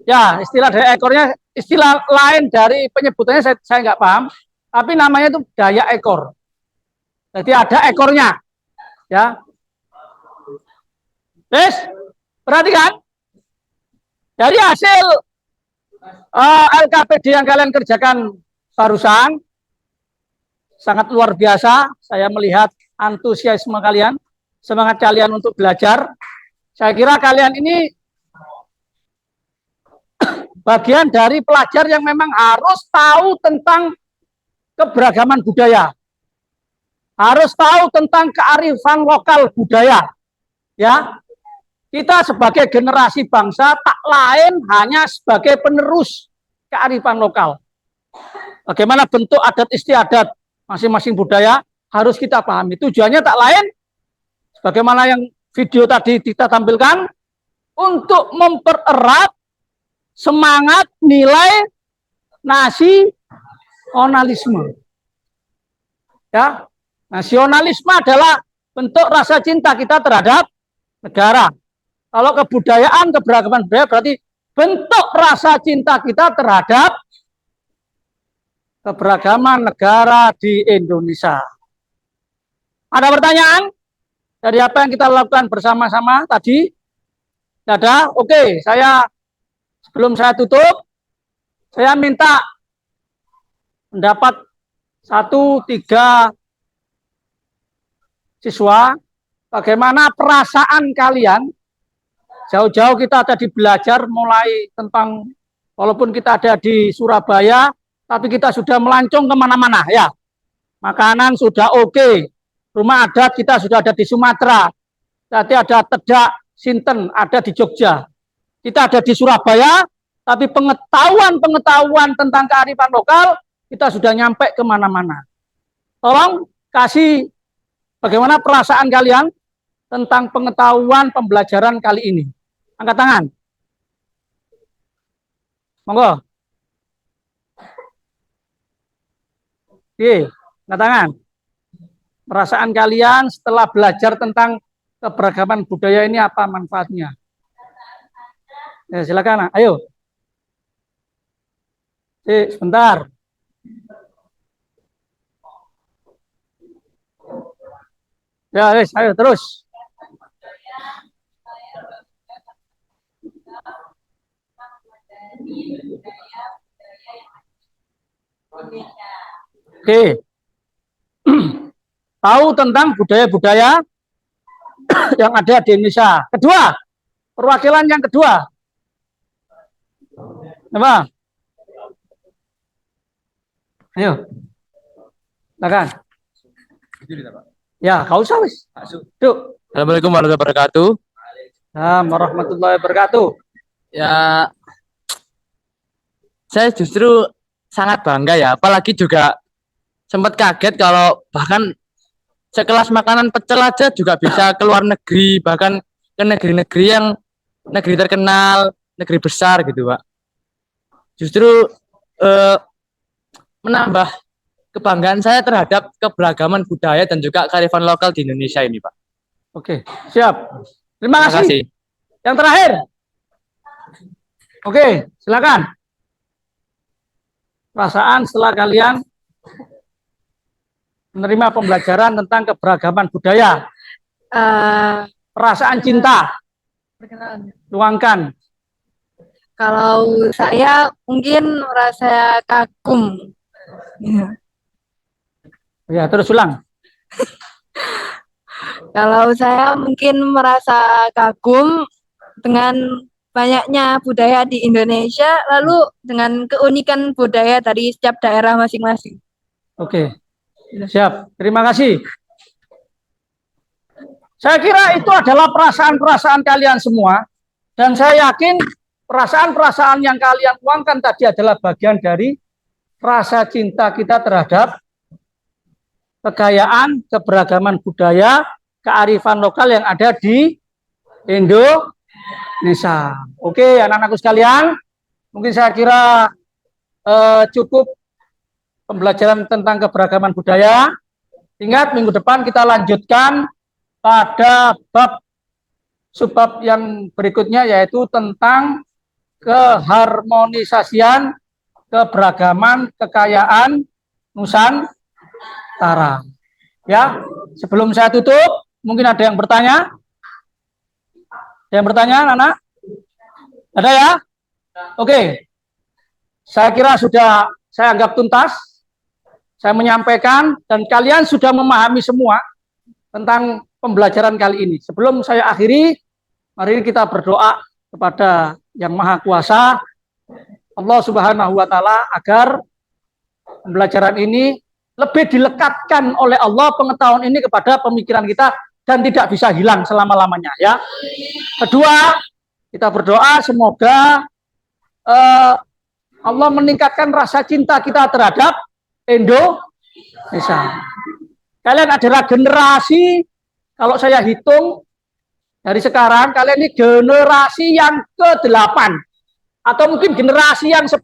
Ya, istilah Dayak ekornya, istilah lain dari penyebutannya saya nggak paham. Tapi namanya itu Dayak ekor. Jadi ada ekornya. Ya. Terus, perhatikan. Dari hasil LKPD yang kalian kerjakan barusan, sangat luar biasa. Saya melihat antusiasme kalian, semangat kalian untuk belajar. Saya kira kalian ini bagian dari pelajar yang memang harus tahu tentang keberagaman budaya. Harus tahu tentang kearifan lokal budaya. Ya. Kita sebagai generasi bangsa tak lain hanya sebagai penerus kearifan lokal. Bagaimana bentuk adat istiadat masing-masing budaya harus kita pahami. Tujuannya tak lain, sebagaimana yang video tadi kita tampilkan, untuk mempererat semangat nilai nasionalisme. Ya, nasionalisme adalah bentuk rasa cinta kita terhadap negara. Kalau kebudayaan, keberagaman budaya berarti bentuk rasa cinta kita terhadap keberagaman negara di Indonesia. Ada pertanyaan dari apa yang kita lakukan bersama-sama tadi? Tidak ada? Oke, sebelum saya tutup, saya minta pendapat 1-3 siswa, bagaimana perasaan kalian. Jauh-jauh kita tadi belajar mulai tentang, walaupun kita ada di Surabaya, tapi kita sudah melancong kemana-mana ya. Makanan sudah oke, rumah adat kita sudah ada di Sumatera, tadi ada Tedak, Sinten, ada di Jogja. kita ada di Surabaya, tapi pengetahuan tentang kearifan lokal kita sudah nyampe kemana-mana. Tolong kasih bagaimana perasaan kalian tentang pengetahuan pembelajaran kali ini. Angkat tangan. Monggo. Oke, angkat tangan. Perasaan kalian setelah belajar tentang keberagaman budaya ini apa manfaatnya? Ya, silakan, ayo. Sebentar. Ya, ayo terus. Oke. Tahu tentang budaya-budaya yang ada di Indonesia. Kedua, perwakilan yang kedua. Apa? Ayo. Silakan. Ya, kau usah wis. Yuk. Assalamualaikum warahmatullahi wabarakatuh. Warahmatullahi wabarakatuh. Ya, saya justru sangat bangga ya, apalagi juga sempat kaget kalau bahkan sekelas makanan pecel aja juga bisa ke luar negeri, bahkan ke negeri-negeri yang negeri terkenal, negeri besar gitu, Pak. Justru menambah kebanggaan saya terhadap keberagaman budaya dan juga kearifan lokal di Indonesia ini, Pak. Oke, siap. Terima Terima kasih. Yang terakhir. Oke, silakan. Perasaan setelah kalian menerima pembelajaran tentang keberagaman budaya. Perasaan cinta. Luangkan. Kalau saya mungkin merasa kagum. Ya, terus ulang. Kalau saya mungkin merasa kagum dengan banyaknya budaya di Indonesia, lalu dengan keunikan budaya dari setiap daerah masing-masing. Oke, siap. Terima kasih. Saya kira itu adalah perasaan-perasaan kalian semua. Dan saya yakin perasaan-perasaan yang kalian tuangkan tadi adalah bagian dari rasa cinta kita terhadap kekayaan, keberagaman budaya, kearifan lokal yang ada di Indonesia. Oke, anak-anakku sekalian, mungkin saya kira cukup pembelajaran tentang keberagaman budaya. Ingat, minggu depan kita lanjutkan pada subbab yang berikutnya, yaitu tentang keharmonisasian keberagaman kekayaan Nusantara. Ya, sebelum saya tutup, mungkin ada yang bertanya? Ada yang bertanya, anak? Ada ya? Oke. Saya kira sudah saya anggap tuntas. Saya menyampaikan dan kalian sudah memahami semua tentang pembelajaran kali ini. Sebelum saya akhiri, mari kita berdoa kepada Yang Maha Kuasa, Allah Subhanahu wa Ta'ala, agar pembelajaran ini lebih dilekatkan oleh Allah pengetahuan ini kepada pemikiran kita dan tidak bisa hilang selama-lamanya, ya. Kedua, kita berdoa semoga Allah meningkatkan rasa cinta kita terhadap Indonesia. Kalian adalah generasi, kalau saya hitung dari sekarang, kalian ini generasi yang ke-8 atau mungkin generasi yang 10.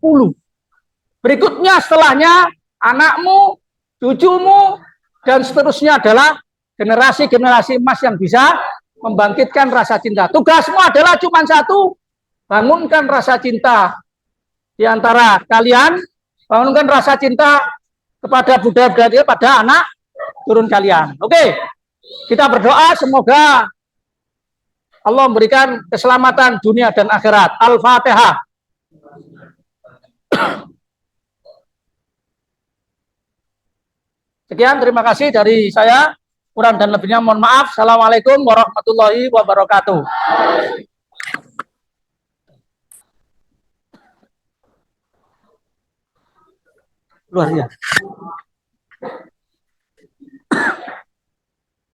Berikutnya setelahnya anakmu, cucumu, dan seterusnya adalah generasi-generasi emas yang bisa membangkitkan rasa cinta. Tugasmu adalah cuma satu, bangunkan rasa cinta di antara kalian, bangunkan rasa cinta kepada budaya-budaya pada anak turun kalian. Oke, kita berdoa semoga Allah memberikan keselamatan dunia dan akhirat. Al-Fatihah. Sekian, terima kasih dari saya. Kurang dan lebihnya mohon maaf. Assalamualaikum warahmatullahi wabarakatuh. Luar biasa.